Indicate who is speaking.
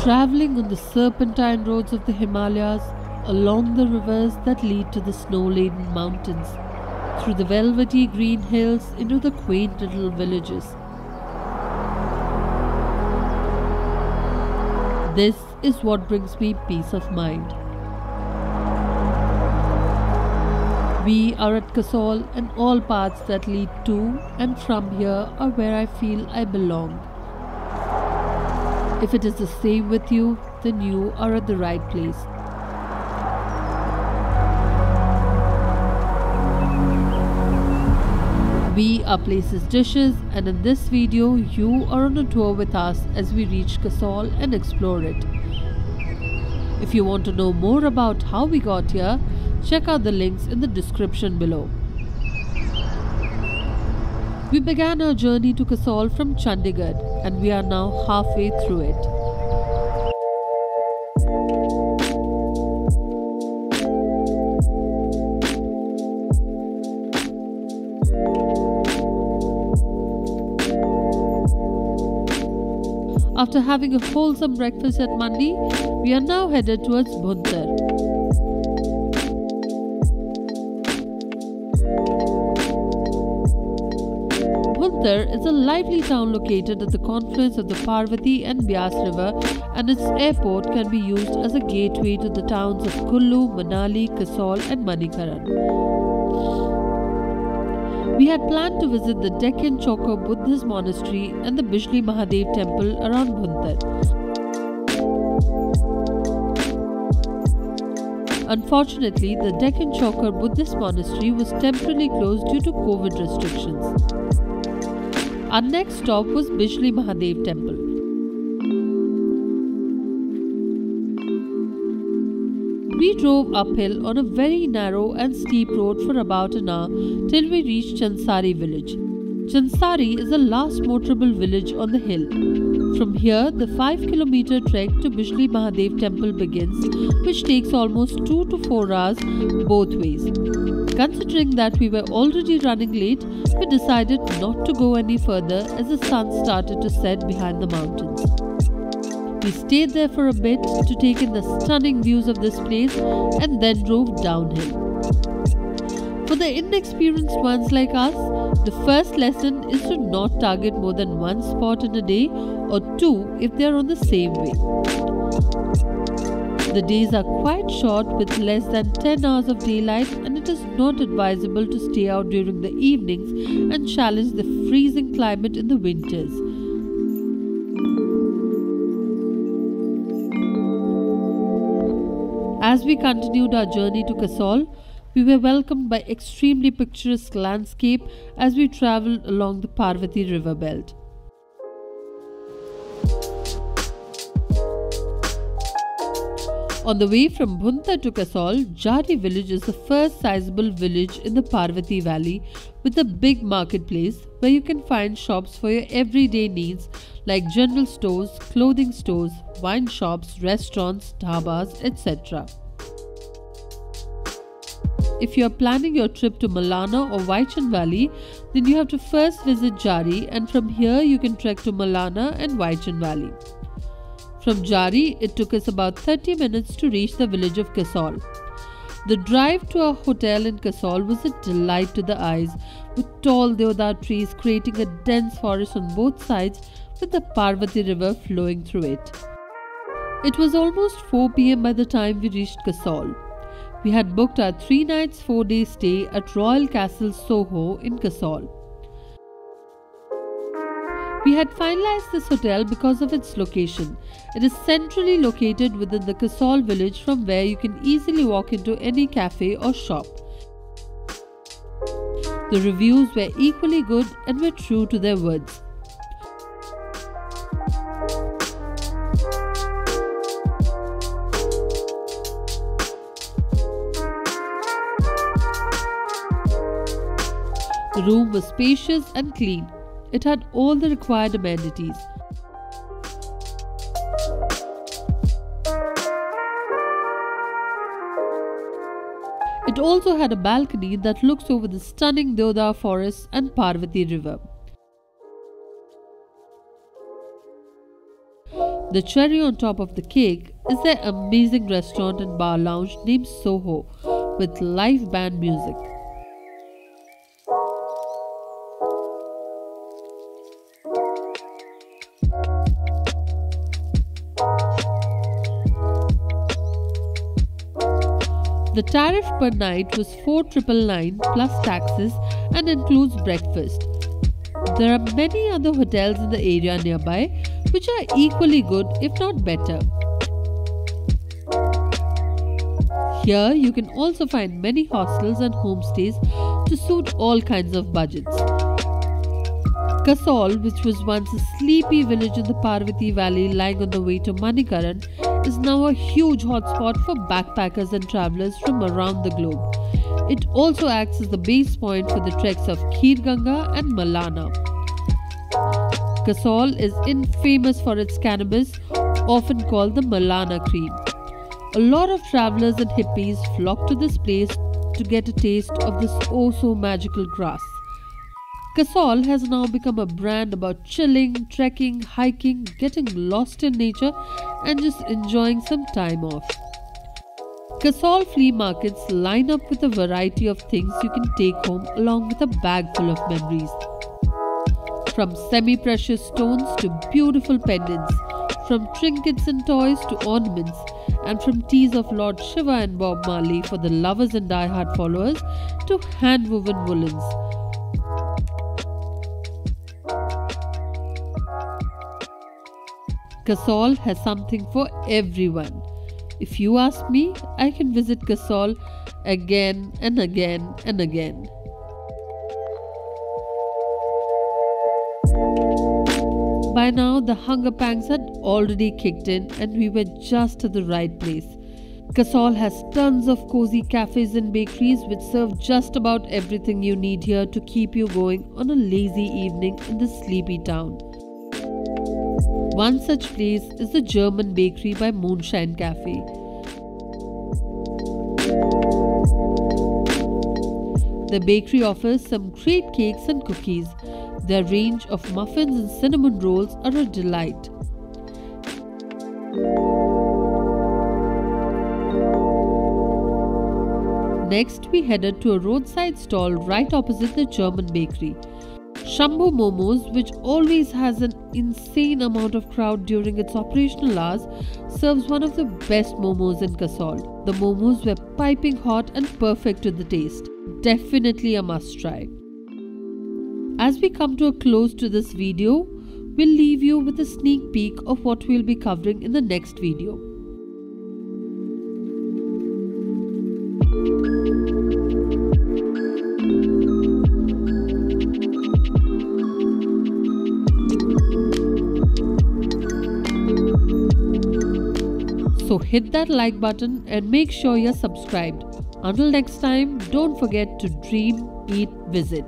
Speaker 1: Traveling on the serpentine roads of the Himalayas, along the rivers that lead to the snow-laden mountains, through the velvety green hills into the quaint little villages. This is what brings me peace of mind. We are at Kasol, and all paths that lead to and from here are where I feel I belong. If it is the same with you, then you are at the right place. We are Places Dishes, and in this video you are on a tour with us as we reach Kasol and explore it. If you want to know more about how we got here, check out the links in the description below. We began our journey to Kasol from Chandigarh, and we are now halfway through it. After having a wholesome breakfast at Mandi, we are now headed towards Bhuntar. Bhuntar is a lively town located at the confluence of the Parvati and Byas River, and its airport can be used as a gateway to the towns of Kullu, Manali, Kasol and Manikaran. We had planned to visit the Deccan Chokar Buddhist monastery and the Bijli Mahadev temple around Bhuntar. Unfortunately, the Deccan Chokar Buddhist monastery was temporarily closed due to COVID restrictions. Our next stop was Bijli Mahadev temple. We drove uphill on a very narrow and steep road for about an hour till we reached Chansari village. Chansari is the last motorable village on the hill. From here, the 5-kilometer trek to Bijli Mahadev temple begins, which takes almost 2 to 4 hours both ways. Considering that we were already running late, we decided not to go any further as the sun started to set behind the mountains. We stayed there for a bit to take in the stunning views of this place and then drove downhill. For the inexperienced ones like us, the first lesson is to not target more than one spot in a day or two if they are on the same way. The days are quite short with less than 10 hours of daylight, and it is not advisable to stay out during the evenings and challenge the freezing climate in the winters. As we continued our journey to Kasol, we were welcomed by extremely picturesque landscape as we travelled along the Parvati river belt. On the way from Bhuntar to Kasol, Jari village is the first sizable village in the Parvati valley with a big marketplace where you can find shops for your everyday needs like general stores, clothing stores, wine shops, restaurants, dhabas, etc. If you are planning your trip to Malana or Waichan Valley, then you have to first visit Jari, and from here you can trek to Malana and Waichan Valley. From Jari, it took us about 30 minutes to reach the village of Kasol. The drive to our hotel in Kasol was a delight to the eyes, with tall deodar trees creating a dense forest on both sides with the Parvati river flowing through it. It was almost 4 p.m. by the time we reached Kasol. We had booked our 3 nights 4-day stay at Royal Castle Soho in Kasol. We had finalized this hotel because of its location. It is centrally located within the Kasol village, from where you can easily walk into any cafe or shop. The reviews were equally good and were true to their words. The room was spacious and clean. It had all the required amenities. It also had a balcony that looks over the stunning Deodar forests and Parvati river. The cherry on top of the cake is their amazing restaurant and bar lounge named SOHO with live band music. The tariff per night was 4,999 plus taxes and includes breakfast. There are many other hotels in the area nearby which are equally good if not better. Here you can also find many hostels and homestays to suit all kinds of budgets. Kasol, which was once a sleepy village in the Parvati Valley lying on the way to Manikaran, is now a huge hotspot for backpackers and travellers from around the globe. It also acts as the base point for the treks of Kheer and Malana. Kasol is infamous for its cannabis, often called the Malana cream. A lot of travellers and hippies flock to this place to get a taste of this oh-so magical grass. Kasol has now become a brand about chilling, trekking, hiking, getting lost in nature and just enjoying some time off. Kasol flea markets line up with a variety of things you can take home along with a bag full of memories. From semi-precious stones to beautiful pendants, from trinkets and toys to ornaments, and from teas of Lord Shiva and Bob Marley for the lovers and die-hard followers to hand-woven woolens. Kasol has something for everyone. If you ask me, I can visit Kasol again and again and again. By now, the hunger pangs had already kicked in and we were just at the right place. Kasol has tons of cozy cafes and bakeries which serve just about everything you need here to keep you going on a lazy evening in this sleepy town. One such place is the German bakery by Moonshine Cafe. The bakery offers some great cakes and cookies. Their range of muffins and cinnamon rolls are a delight. Next, we headed to a roadside stall right opposite the German bakery. Shambhu Momos, which always has an insane amount of crowd during its operational hours, serves one of the best momos in Kasol. The momos were piping hot and perfect to the taste. Definitely a must try. As we come to a close to this video, we'll leave you with a sneak peek of what we'll be covering in the next video. So hit that like button and make sure you're subscribed. Until next time, don't forget to dream, eat, visit.